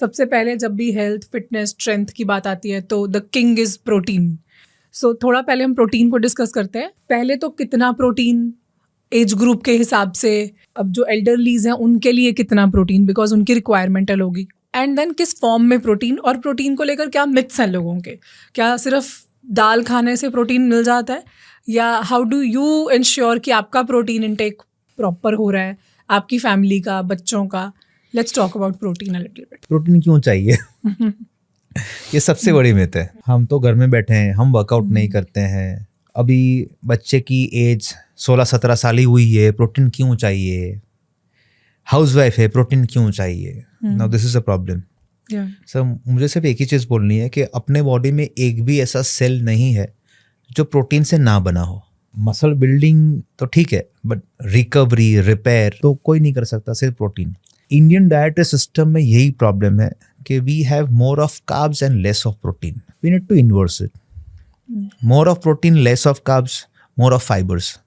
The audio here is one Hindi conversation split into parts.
सबसे पहले जब भी हेल्थ, फिटनेस, स्ट्रेंथ की बात आती है तो द किंग इज प्रोटीन. सो थोड़ा पहले हम प्रोटीन को डिस्कस करते हैं. पहले तो कितना प्रोटीन एज ग्रुप के हिसाब से, अब जो एल्डरलीज हैं उनके लिए कितना प्रोटीन, बिकॉज उनकी रिक्वायरमेंटल होगी. एंड देन किस फॉर्म में प्रोटीन, और प्रोटीन को लेकर क्या मिथ्स हैं लोगों के. क्या सिर्फ दाल खाने से प्रोटीन मिल जाता है, या हाउ डू यू इंश्योर कि आपका प्रोटीन इनटेक प्रॉपर हो रहा है, आपकी फैमिली का, बच्चों का. Let's talk about protein a little bit. Protein क्यों चाहिए? ये सबसे बड़ी मिथ है. हम तो घर में बैठे हैं, हम वर्कआउट नहीं करते हैं. अभी बच्चे की एज 16-17 साल ही हुई है, प्रोटीन क्यों चाहिए? हाउसवाइफ है, प्रोटीन क्यों चाहिए? Now this is a problem. Sir मुझे सिर्फ एक ही चीज़ बोलनी है कि अपने बॉडी में एक भी ऐसा सेल नहीं है जो प्रोटीन से ना बना हो. मसल बिल्डिंग तो ठीक है, बट रिकवरी, रिपेयर तो कोई नहीं कर सकता सिर्फ प्रोटीन. इंडियन डाइटरी सिस्टम में यही प्रॉब्लम है कि we have more of carbs and less of protein. We need to inverse it. More of protein, less of carbs, more of fibers.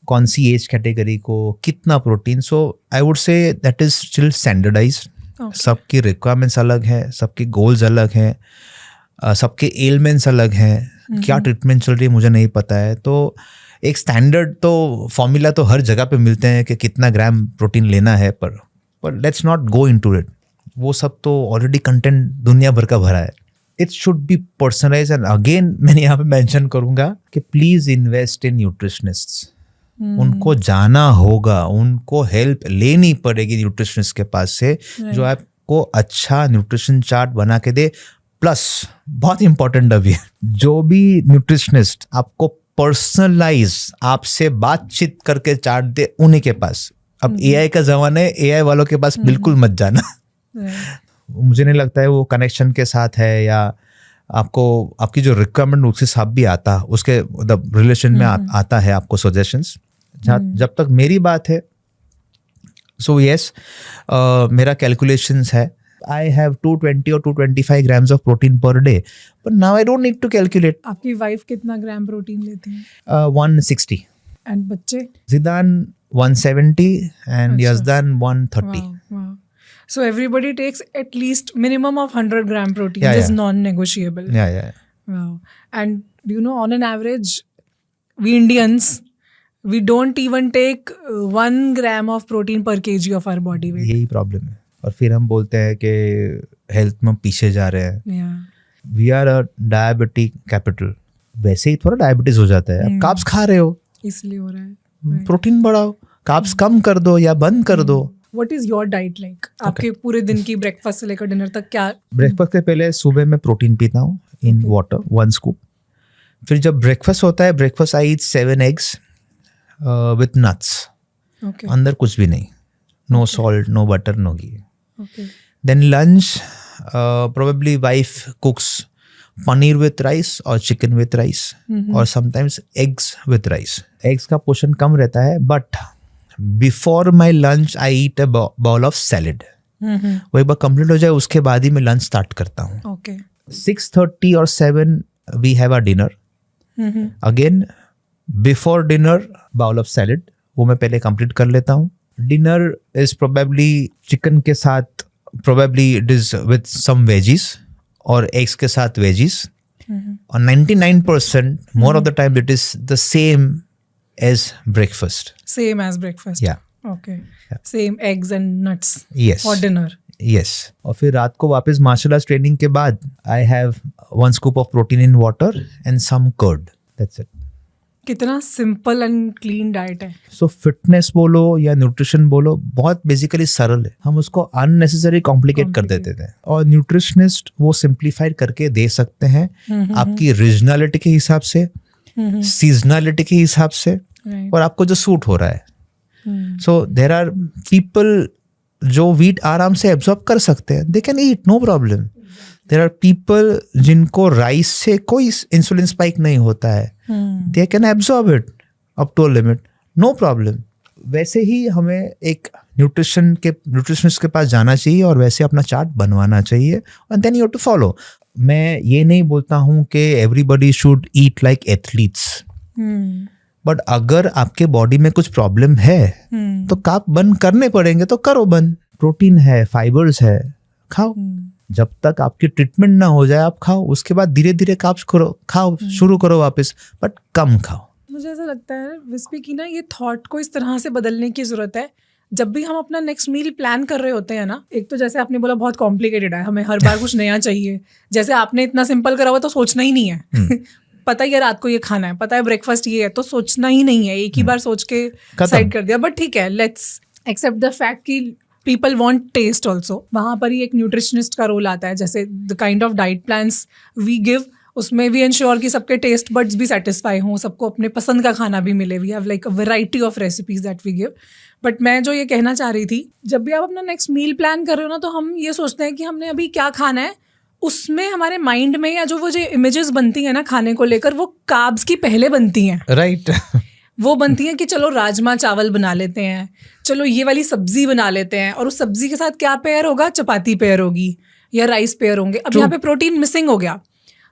कौन सी एज कैटेगरी को कितना protein, so I would say that is still standardized. सबकी रिक्वायरमेंट्स अलग हैं, सबके गोल्स अलग हैं, सबके एलिमेंट्स अलग हैं. क्या ट्रीटमेंट चल रही है मुझे नहीं पता है. तो एक स्टैंडर्ड तो फॉर्मूला तो हर जगह पे मिलते हैं कि कितना ग्राम प्रोटीन लेना है, पर let's not go into it. वो सब तो ऑलरेडी कंटेंट दुनिया भर का भरा है. It should be personalize. And again मैंने यहाँ पे मेंशन करूंगा कि प्लीज इन्वेस्ट इन न्यूट्रिशनिस्ट्स. उनको जाना होगा, उनको हेल्प लेनी पड़ेगी न्यूट्रिशनिस्ट के पास से, जो आपको अच्छा न्यूट्रिशन चार्ट बना के दे. प्लस बहुत इंपॉर्टेंट अभी, जो भी न्यूट्रिशनिस्ट आपको पर्सनलाइज आपसे बातचीत करके चार्ट दे, उन्हीं के पास. अब एआई का जमाना है, एआई वालों के पास बिल्कुल मत जाना. मुझे नहीं लगता है वो कनेक्शन के साथ है, या आपको आपकी जो रिक्वायरमेंट उसके साथ भी आता, उसके रिलेशन में आता है आपको सजेशंस. जब तक मेरी बात है, सो यस, मेरा कैलकुलेशंस है. I have 220 or 225 grams of protein per day, but now I don't need to calculate. आपकी वाइफ कितना ग्राम प्रोटीन लेती है? 160. एंड बच्चे? Zidane 170 and Yazdan 130. Wow. So everybody takes at least minimum of 100 gram protein. Yeah, This is yeah. non-negotiable. Yeah. Wow. And you know, on an average, we Indians, we don't even take 1 gram of protein per kg of our body weight. यही प्रॉब्लम है. और फिर हम बोलते हैं कि हेल्थ में पीछे जा रहे हैं. We are a diabetic capital. वैसे ही थोड़ा डायबिटीज हो जाता है. अब कार्ब्स खा रहे हो, इसलिए हो रहा है. प्रोटीन बढ़ाओ, कार्ब्स कम कर दो या बंद कर दो. What is your diet like? आपके पूरे दिन की ब्रेकफास्ट से लेकर डिनर तक क्या? ब्रेकफास्ट से पहले सुबह में प्रोटीन पीता हूँ इन वाटर, 1 स्कूप. फिर जब ब्रेकफास्ट होता है, breakfast I eat 7 eggs with nuts. अंदर कुछ भी नहीं, no salt, no butter, no ghee. Then lunch, probably wife cooks paneer with rice or chicken with rice, or sometimes eggs with rice. Eggs का पोर्शन कम रहता है, but before my lunch I eat a bowl of salad. वो एक बार कंप्लीट हो जाए, उसके बाद ही मैं लंच स्टार्ट करता हूँ. 6:30 or 7 we have our dinner. Again before dinner bowl of salad, वो मैं पहले कंप्लीट कर लेता हूँ. Dinner is probably chicken के साथ, probably it is with some veggies, और eggs के साथ veggies. और 99% more of the time it is the same as breakfast. Same as breakfast. Yeah. Okay. Yeah. Same eggs and nuts. Yes. For dinner. Yes. और फिर रात को वापस मार्शल आर्ट्स ट्रेनिंग के बाद I have 1 scoop of protein in water and some curd. That's it. कितना सिंपल एंड क्लीन डाइट है. सो फिटनेस बोलो या न्यूट्रिशन बोलो, बहुत बेसिकली सरल है. हम उसको अननेसेसरी कॉम्प्लिकेट कर देते थे, और न्यूट्रिशनिस्ट वो सिंप्लीफाइड करके दे सकते हैं आपकी रीजनलिटी के हिसाब से, सीजनलिटी के हिसाब से, और आपको जो सूट हो रहा है. सो देयर आर पीपल जो वीट आराम से एब्जॉर्ब कर सकते हैं, they can eat, no problem. There are people जिनको राइस से कोई इंसुलिन स्पाइक नहीं होता है, they can absorb it up to a limit, no problem. वैसे ही हमें एक न्यूट्रिशनिस्ट के पास जाना चाहिए और वैसे अपना चार्ट बनवाना चाहिए, and then you have to follow. मैं ये नहीं बोलता हूँ कि everybody should eat like athletes, but अगर आपके बॉडी में कुछ प्रॉब्लम है तो कार्ब बंद करने पड़ेंगे, तो करो बंद. प्रोटीन है, फाइबर्स है, खाओ, जब तक आपकी ट्रीटमेंट ना हो जाए आप खाओ, उसके बाद धीरे धीरे खाओ शुरू करो वापस, बट कम खाओ। मुझे ऐसा लगता है विस्पी की ना ये थॉट को इस तरह से बदलने की जरूरत है। जब भी हम अपना नेक्स्ट मील प्लान कर रहे होते हैं ना, एक तो जैसे आपने बोला बहुत कॉम्प्लिकेटेड है, हमें हर बार कुछ नया चाहिए। जैसे आपने इतना सिंपल करा हुआ तो सोचना ही नहीं है पता ही है रात को ये खाना है, पता है ब्रेकफास्ट ये है, तो सोचना ही नहीं है, एक ही बार सोच के साइड कर दिया। बट ठीक है, लेट्स एक्सेप्ट द फैक्ट कि पीपल वांट टेस्ट ऑल्सो। वहाँ पर ही एक न्यूट्रिशनिस्ट का रोल आता है। जैसे the kind of diet plans we give, उसमें भी इंश्योर कि सबके टेस्ट बड्स भी सेटिस्फाई हों, सबको अपने पसंद का खाना भी मिले। We have like a variety of recipes that we give. But मैं जो ये कहना चाह रही थी, जब भी आप अपना नेक्स्ट मील प्लान कर रहे हो ना, तो हम ये सोचते हैं कि हमने अभी क्या खाना है। उसमें हमारे माइंड में या जो इमेजेस बनती हैं ना खाने को लेकर, वो कार्ब्स की पहले बनती हैं, राइट वो बनती हैं कि चलो राजमा चावल बना लेते हैं, चलो ये वाली सब्जी बना लेते हैं, और उस सब्जी के साथ क्या पेयर होगा, चपाती पेयर होगी या राइस पेयर होंगे। अब यहाँ पे प्रोटीन मिसिंग हो गया।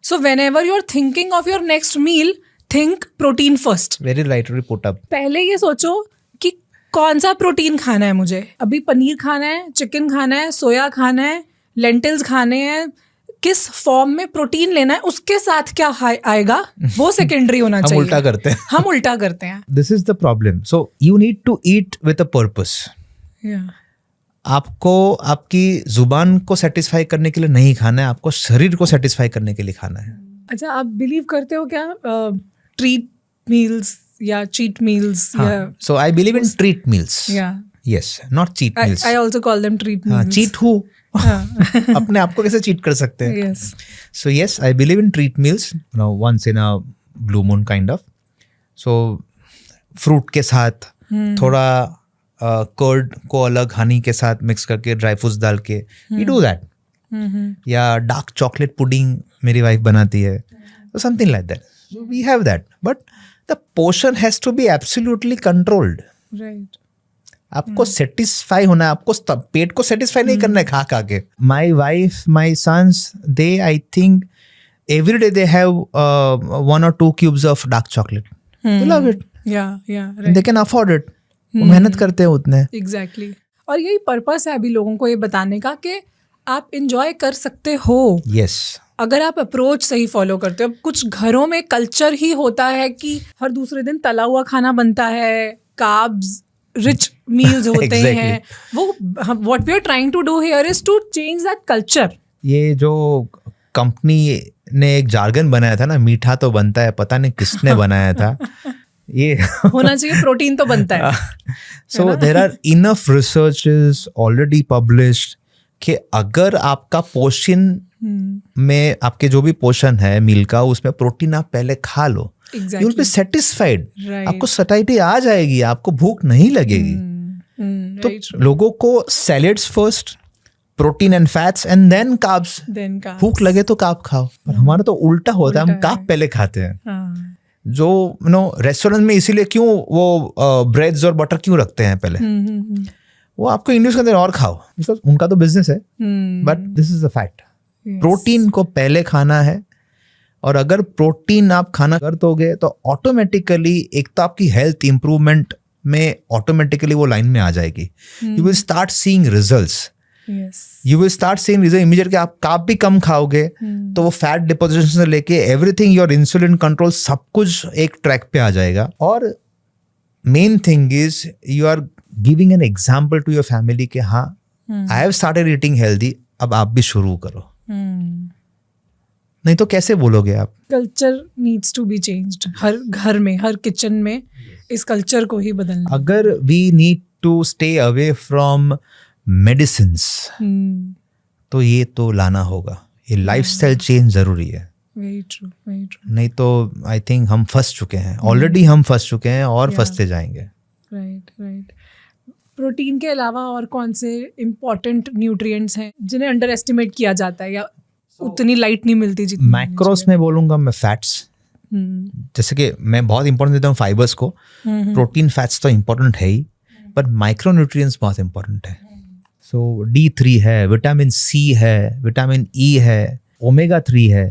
So whenever you are thinking of your next meal, think protein first. Very rightly put up. पहले ये सोचो कि कौन सा प्रोटीन खाना है मुझे। अभी पनीर खाना है, चिकन खाना है, सोया खाना है, लेंटिल्स खाने हैं, किस फॉर्म में प्रोटीन लेना है, उसके साथ क्या आएगा वो सेकेंडरी होना चाहिए। हम उल्टा करते हैं this is the problem. So you need to eat with a purpose. आपको आपकी जुबान को सेटिस्फाई करने के लिए नहीं खाना है, आपको शरीर को सेटिस्फाई करने के लिए खाना है। अच्छा, आप बिलीव करते हो क्या ट्रीट मील्स या cheat meals? So I believe in treat meals. Yes, not cheat meals. I also call them treat meals. Cheat who? अपने आप को कैसे चीट कर सकते हैं? So yes, I believe in treat meals, once in a blue moon kind of. So fruit के साथ थोड़ा कर्ड को अलग हनी के साथ मिक्स करके, ड्राई फ्रूट्स डाल के, वी डू दैट। या डार्क चॉकलेट पुडिंग मेरी वाइफ बनाती है, something like that, we have that. But the portion has to be absolutely controlled. Right. आपको सेटिस्फाई होना है, आपको पेट को सेटिस्फाई नहीं करना है खा खा के। My wife, my sons, they I think every day they have 1 or 2 cubes of dark chocolate. They love it. right. They can afford it. वो मेहनत करते हैं उतने। Exactly. और यही पर्पस है अभी लोगों को ये बताने का कि आप इंजॉय कर सकते हो। Yes. अगर आप अप्रोच सही फॉलो करते हो। कुछ घरों में कल्चर ही होता है कि हर दूसरे दिन तला हुआ खाना बनता है, कार्ब्स रिच मील्स होते Exactly. हैं। वो what we are trying to do here is to change that culture. ये जो कंपनी ने एक जार्गन बनाया था ना, मीठा तो बनता है, पता नहीं किसने बनाया था ये होना चाहिए, प्रोटीन तो बनता है। So there are enough researches already published कि अगर आपका पोषण में, आपके जो भी पोषण है मील का, उसमें प्रोटीन आप पहले खा लो, यू विल बी सेटिस्फाइड। आपको सटाइटी आ जाएगी, आपको भूख नहीं लगेगी। तो लोगों को salads first, protein and fats and then carbs. भूख लगे तो कार्ब खाओ। पर हमारा तो उल्टा होता है, हम कार्ब पहले खाते हैं। जो रेस्टोरेंट में इसीलिए क्यों वो ब्रेड्स और बटर क्यों रखते हैं पहले, वो आपको इंड्यूस करते हैं और खाओ, बिकॉज उनका तो बिजनेस है। But this is the fact, protein को पहले खाना है। और अगर प्रोटीन आप खाना कर दोगे तो ऑटोमेटिकली एक तो आपकी हेल्थ इंप्रूवमेंट में ऑटोमेटिकली वो लाइन में आ जाएगी। You will start seeing results. You will start seeing result immediately. आप कार्ब भी कम खाओगे तो वो फैट डिपोजिशन से लेके एवरीथिंग, योर इंसुलिन कंट्रोल, सब कुछ एक ट्रैक पे आ जाएगा। और main thing is you are giving an example to your family कि हाँ, I have started eating healthy, अब आप भी शुरू करो। नहीं तो कैसे बोलोगे आप? Culture needs to be changed. हर घर में, हर किचन में इस कल्चर को ही बदलना। अगर we need to stay away from medicines तो ये तो लाना होगा, ये लाइफस्टाइल चेंज जरूरी है। Very true, very true. नहीं तो आई थिंक हम फंस चुके हैं, ऑलरेडी हम फंस चुके हैं और फंसते जाएंगे। Right, right. प्रोटीन के अलावा और कौन से इम्पोर्टेंट न्यूट्रिएंट्स हैं जिन्हें अंडर एस्टिमेट किया जाता है या उतनी लाइट नहीं मिलती जितनी? मैक्रोस में बोलूंगा मैं फैट्स, जैसे कि मैं बहुत इंपॉर्टेंट देता हूँ फाइबर्स को। प्रोटीन फैट्स तो इंपॉर्टेंट है ही, पर माइक्रो न्यूट्रिएंट्स बहुत इंपॉर्टेंट है। सो D3 है, विटामिन C है, विटामिन E है, ओमेगा 3 है,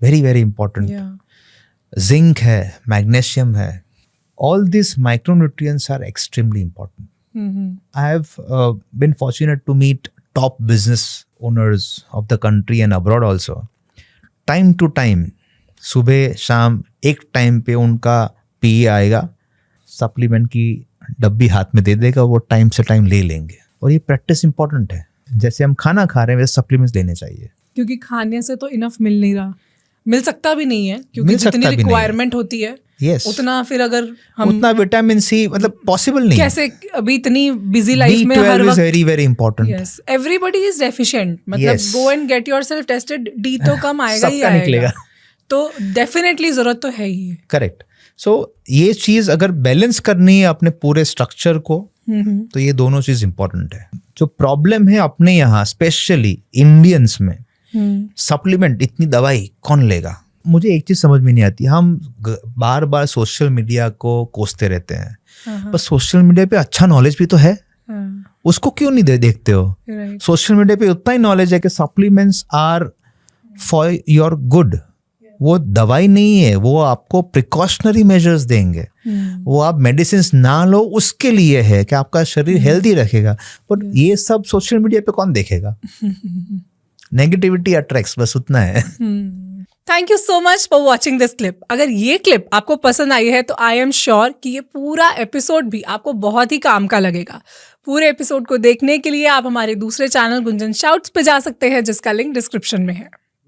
वेरी वेरी इंपॉर्टेंट। जिंक है, मैग्नीशियम है, all this micronutrients are extremely important. I have been fortunate to meet top business owners of the country and abroad also, time to time, सुबह शाम एक टाइम पे उनका पीए आएगा, सप्लीमेंट की डब्बी हाथ में दे देगा, वो टाइम से टाइम ले लेंगे. और ये प्रैक्टिस इंपॉर्टेंट है. जैसे हम खाना खा रहे हैं वैसे सप्लीमेंट्स लेने चाहिए. क्योंकि खाने से तो इनफ मिल नहीं रहा, मिल सकता भी नहीं है, क्योंकि मिल सकता जितनी भी नहीं है. रिक्वायरमेंट होती है Yes. उतना फिर अगर हम उतना विटामिन सी मतलब पॉसिबल नहीं. कैसे अभी इतनी बिजी लाइफ में हर B12 is वक्त very very important. Yes everybody is deficient. मतलब Yes. Go and get yourself tested, D तो कम आएगा ही सबका आएगा. निकलेगा. तो डेफिनेटली जरूरत तो है ही. करेक्ट. सो ये चीज अगर बैलेंस करनी है अपने पूरे स्ट्रक्चर को, तो ये दोनों चीज इंपॉर्टेंट है. जो प्रॉब्लम है अपने यहाँ स्पेशली इंडियंस में, सप्लीमेंट इतनी दवाई कौन लेगा. मुझे एक चीज समझ में नहीं आती. हम बार बार सोशल मीडिया को कोसते रहते हैं, पर सोशल मीडिया पे अच्छा नॉलेज भी तो है, उसको क्यों नहीं देखते हो. राइट. सोशल मीडिया पे उतना ही नॉलेज है कि supplements are for your good. वो दवाई नहीं है, वो आपको प्रिकॉशनरी मेजर्स देंगे. वो आप मेडिसिन ना लो उसके लिए है कि आपका शरीर हेल्दी रखेगा. बट ये सब सोशल मीडिया पे कौन देखेगा. नेगेटिविटी अट्रैक्ट्स, बस उतना है. Thank you so much for watching this clip. अगर ये क्लिप आपको पसंद आई है तो आई एम श्योर कि ये पूरा एपिसोड भी आपको बहुत ही काम का लगेगा. पूरे एपिसोड को देखने के लिए आप हमारे दूसरे चैनल गुंजन शाउट्स पे जा सकते हैं, जिसका लिंक डिस्क्रिप्शन में है.